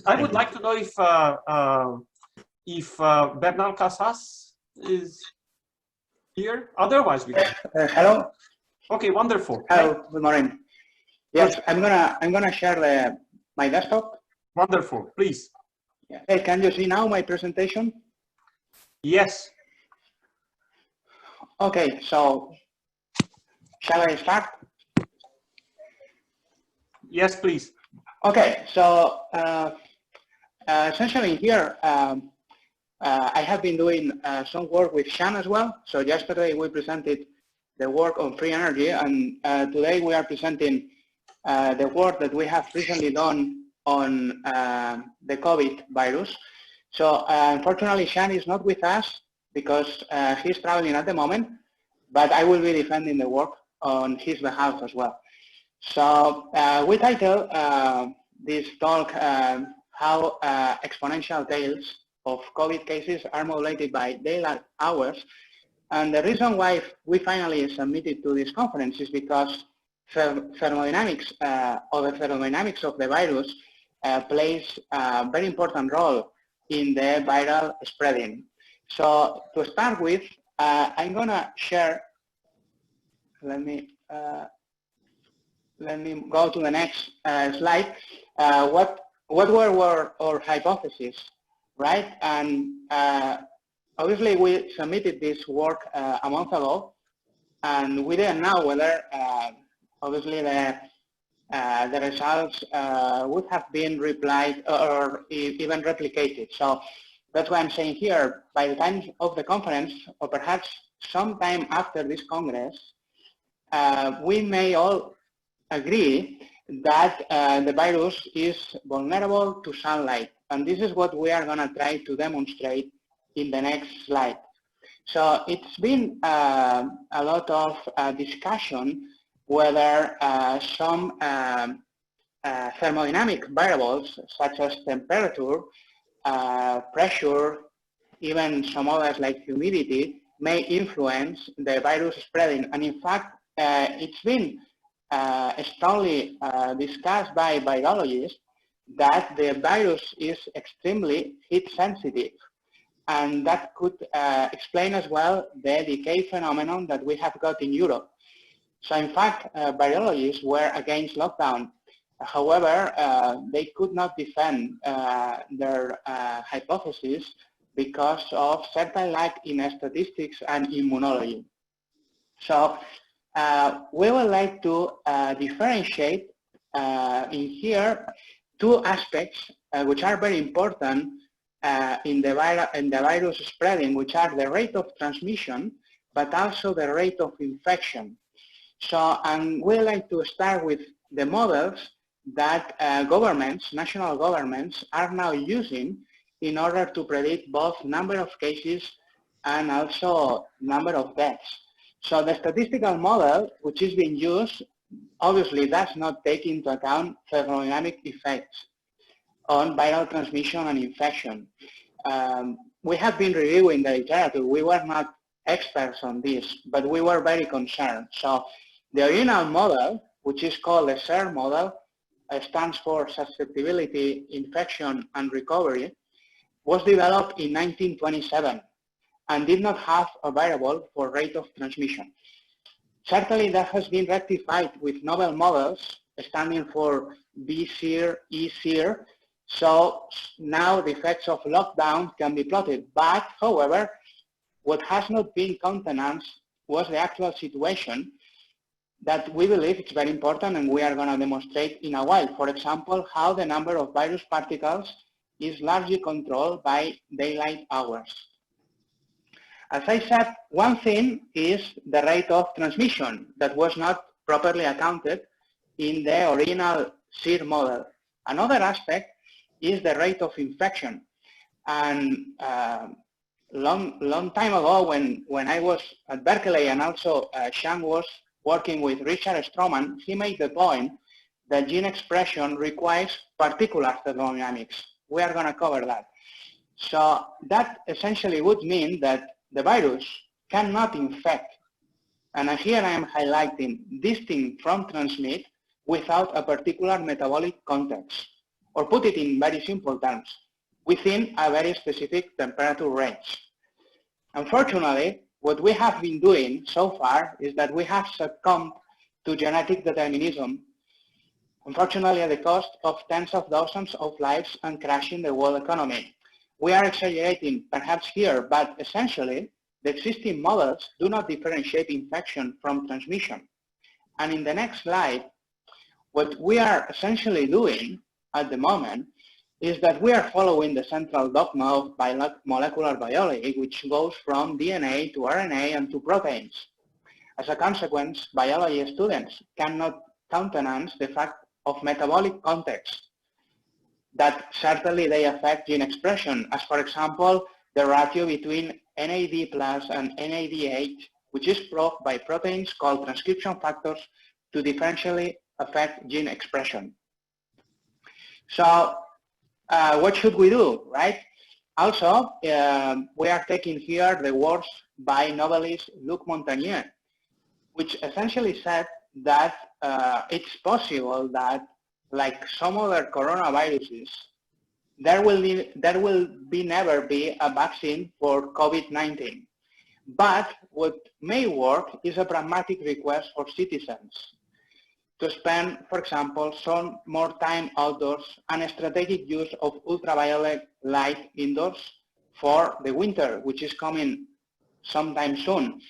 I would like to know if Bernal-Casas is here. Otherwise, we can. Hello. Okay, wonderful. Hello. Good morning. Yes, I'm gonna share my desktop. Wonderful. Please. Yeah. Hey, can you see now my presentation? Yes. Okay. So, shall I start? Yes, please. Okay. So, essentially here, I have been doing some work with Sean as well. So yesterday we presented the work on free energy, and today we are presenting the work that we have recently done on the COVID virus. So unfortunately, Sean is not with us because he's traveling at the moment, but I will be defending the work on his behalf as well. So we title this talk how exponential tails of COVID cases are modulated by daylight hours. And the reason why we finally submitted to this conference is because thermodynamics or the thermodynamics of the virus plays a very important role in the viral spreading. So to start with, I'm gonna share, let me go to the next slide. What were our hypotheses, right? And obviously we submitted this work a month ago, and we didn't know whether obviously the results would have been replied or even replicated. So that's why I'm saying here, by the time of the conference, or perhaps sometime after this Congress, we may all agree that the virus is vulnerable to sunlight. And this is what we are going to try to demonstrate in the next slide. So it's been a lot of discussion whether some thermodynamic variables such as temperature, pressure, even some others like humidity may influence the virus spreading. And in fact, it's been strongly discussed by biologists that the virus is extremely heat sensitive. And that could explain as well the decay phenomenon that we have got in Europe. So in fact, biologists were against lockdown. However, they could not defend their hypothesis because of certain lack in statistics and immunology. So we would like to differentiate in here two aspects which are very important in the virus spreading, which are the rate of transmission, but also the rate of infection. So, and we like to start with the models that governments, national governments, are now using in order to predict both number of cases and also number of deaths. So the statistical model, which is being used, obviously does not take into account thermodynamic effects on viral transmission and infection. We have been reviewing the literature. We were not experts on this, but we were very concerned. So the original model, which is called the SIR model, stands for Susceptibility, Infection, and Recovery, was developed in 1927 and did not have a variable for rate of transmission. Certainly that has been rectified with novel models standing for B-SIR, E-SIR. So now the effects of lockdown can be plotted. But, however, what has not been countenanced was the actual situation that we believe it's very important, and we are going to demonstrate in a while. For example, how the number of virus particles is largely controlled by daylight hours. As I said, one thing is the rate of transmission that was not properly accounted in the original SIR model. Another aspect is the rate of infection. And long time ago, when I was at Berkeley, and also Sean was working with Richard Stroman, he made the point that gene expression requires particular thermodynamics. We are going to cover that. So that essentially would mean that the virus cannot infect. And here I am highlighting distinct from transmit without a particular metabolic context. or put it in very simple terms, within a very specific temperature range. Unfortunately, what we have been doing so far is that we have succumbed to genetic determinism, unfortunately at the cost of tens of thousands of lives and crashing the world economy. We are exaggerating perhaps here, but essentially, the existing models do not differentiate infection from transmission. And in the next slide, what we are essentially doing at the moment is that we are following the central dogma of molecular biology, which goes from DNA to RNA and to proteins. As a consequence, biology students cannot countenance the fact of metabolic context, that certainly they affect gene expression, as for example, the ratio between NAD plus and NAD8, which is provoked by proteins called transcription factors to differentially affect gene expression. So what should we do, right? Also, we are taking here the words by novelist Luc Montagnier, which essentially said that it's possible that, like some other coronaviruses, there will never be a vaccine for COVID-19. But what may work is a pragmatic request for citizens to spend, for example, some more time outdoors and a strategic use of ultraviolet light indoors for the winter, which is coming sometime soon.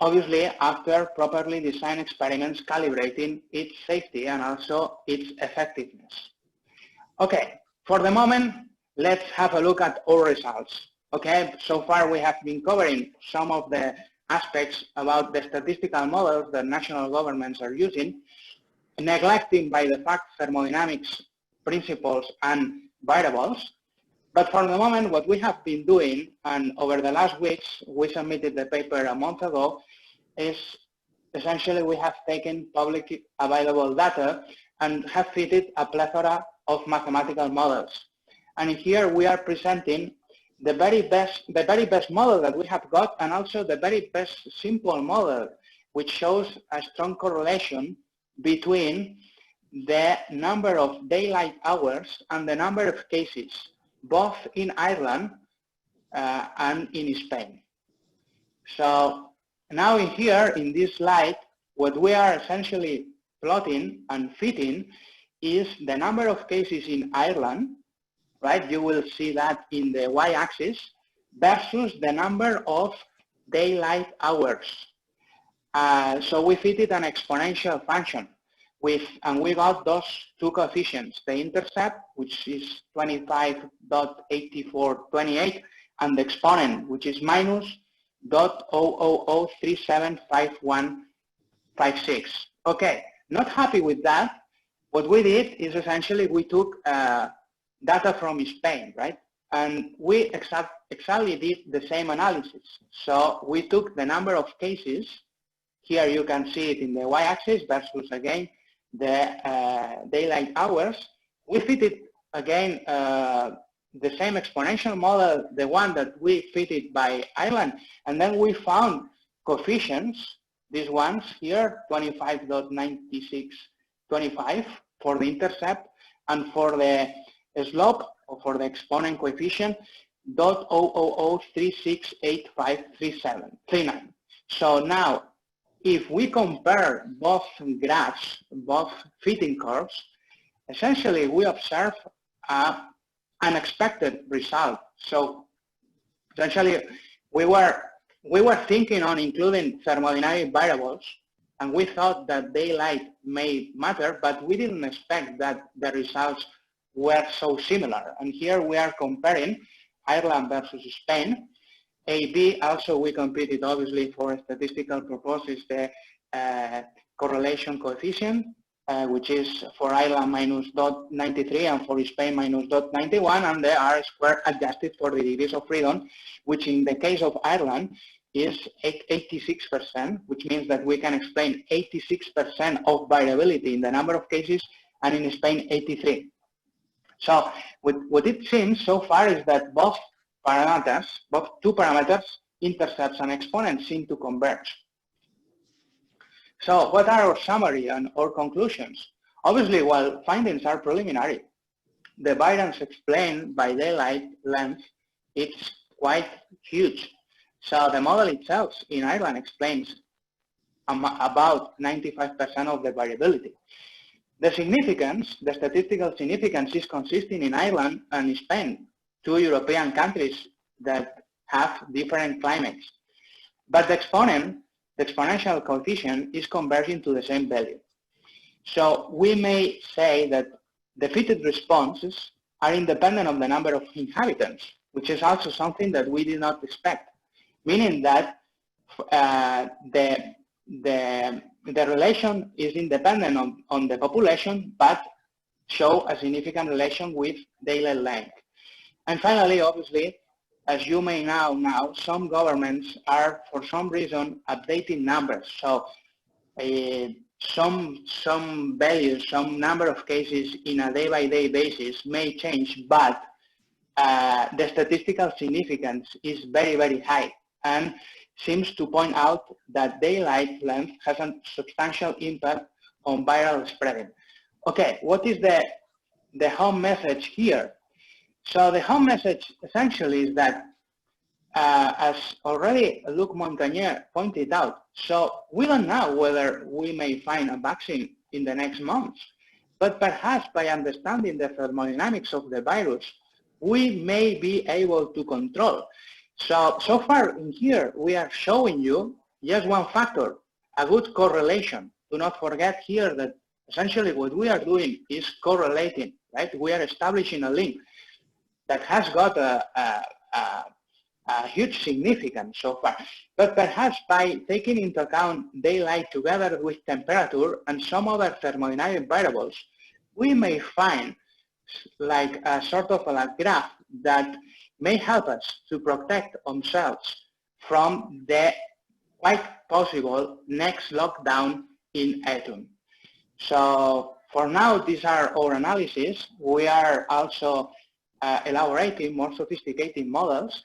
Obviously, after properly designed experiments calibrating its safety and also its effectiveness. Okay, for the moment, let's have a look at our results. Okay, so far we have been covering some of the aspects about the statistical models that national governments are using, neglecting by the fact thermodynamics principles and variables. But for the moment, what we have been doing, and over the last weeks, we submitted the paper a month ago, is essentially we have taken publicly available data and have fitted a plethora of mathematical models. And here we are presenting the very best model that we have got, and also the very best simple model, which shows a strong correlation between the number of daylight hours and the number of cases, both in Ireland and in Spain. So now here in this slide, what we are essentially plotting and fitting is the number of cases in Ireland, right? You will see that in the y-axis, versus the number of daylight hours. So we fitted an exponential function and we got those two coefficients, the intercept, which is 25.8428, and the exponent, which is minus 0.000375156. Okay, not happy with that. What we did is essentially we took data from Spain, right? And we exactly did the same analysis. So we took the number of cases. Here you can see it in the y-axis versus, again, the daylight hours. We fitted, again, the same exponential model, the one that we fitted by Ireland, and then we found coefficients, these ones here, 25.9625 for the intercept, and for the slope, or for the exponent coefficient, 0.000368539. So now, if we compare both graphs, both fitting curves, essentially we observe an unexpected result. So essentially we were thinking on including thermodynamic variables, and we thought that daylight may matter, but we didn't expect that the results were so similar. And here we are comparing Ireland versus Spain. AB, also we computed obviously for statistical purposes the correlation coefficient, which is for Ireland minus 0.93 and for Spain minus 0.91, and the R squared adjusted for the degrees of freedom, which in the case of Ireland is 86%, which means that we can explain 86% of variability in the number of cases, and in Spain 83. So what it seems so far is that both two parameters, intercepts and exponents, seem to converge. So what are our summary and our conclusions? Obviously, while findings are preliminary, the variance explained by daylight length, it's quite huge. So the model itself in Ireland explains about 95% of the variability. The significance, the statistical significance is consistent in Ireland and Spain, two European countries that have different climates. But the exponential coefficient is converging to the same value. So we may say that the fitted responses are independent of the number of inhabitants, which is also something that we did not expect, meaning that the relation is independent on the population, but show a significant relation with daily length. And finally, obviously, as you may know now, some governments are, for some reason, updating numbers. So some values, some number of cases in a day-by-day basis may change, but the statistical significance is very, very high and seems to point out that daylight length has a substantial impact on viral spreading. Okay, what is the home message here? So the home message essentially is that, as already Luc Montagnier pointed out, so we don't know whether we may find a vaccine in the next months, but perhaps by understanding the thermodynamics of the virus, we may be able to control. So far in here, we are showing you just one factor, a good correlation. Do not forget here that essentially what we are doing is correlating, right? We are establishing a link that has got a huge significance so far. But perhaps by taking into account daylight together with temperature and some other thermodynamic variables, we may find like a sort of a graph that may help us to protect ourselves from the quite possible next lockdown in autumn. So for now, these are our analyses. We are also elaborating more sophisticated models,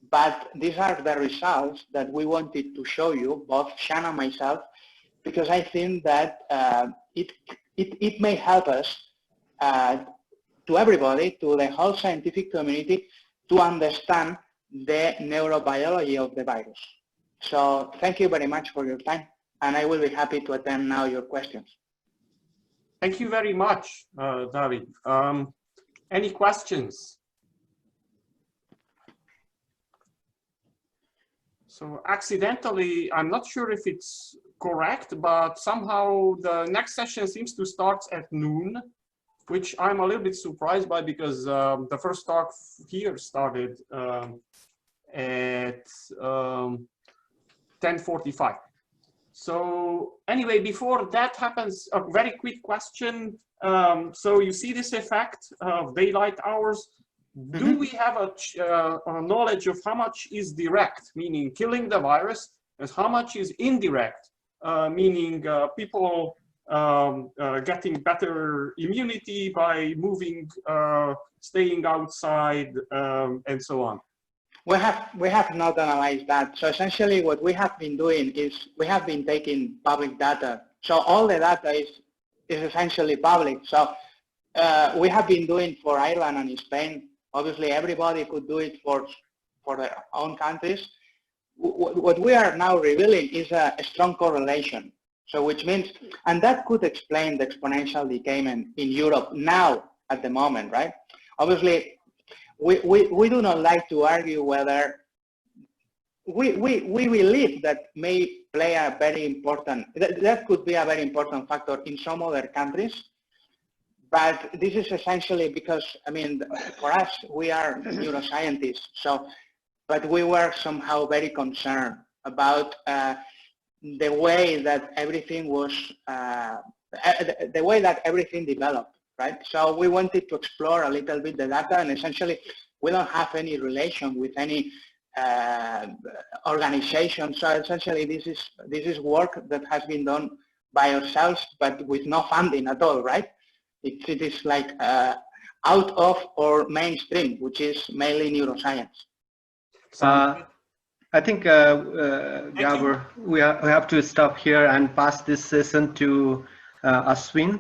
but these are the results that we wanted to show you, both Shan and myself, because I think that it may help us to everybody, to the whole scientific community, to understand the neurobiology of the virus. So thank you very much for your time, and I will be happy to attend now your questions. Thank you very much, David. Any questions? So accidentally, I'm not sure if it's correct, but somehow the next session seems to start at noon, which I'm a little bit surprised by, because the first talk here started at 10:45. So anyway, before that happens, a very quick question. So you see this effect of daylight hours. Do we have a knowledge of how much is direct, meaning killing the virus, and how much is indirect, meaning people getting better immunity by moving, staying outside, and so on? We have not analyzed that. So essentially what we have been doing is we have been taking public data. So all the data is essentially public. So we have been doing for Ireland and Spain. Obviously everybody could do it for their own countries. What we are now revealing is a strong correlation. So which means, and that could explain the exponential decay in Europe now at the moment, right? Obviously, we do not like to argue whether we believe that may play a very important, that could be a very important factor in some other countries. But this is essentially because, I mean, for us, we are neuroscientists. So, but we were somehow very concerned about the way that everything was, the way that everything developed, right? So we wanted to explore a little bit the data, and essentially we don't have any relation with any organization. So essentially this is work that has been done by ourselves, but with no funding at all, right? It is like out of our mainstream, which is mainly neuroscience. I think, Gabor, we have to stop here and pass this session to Ashwin.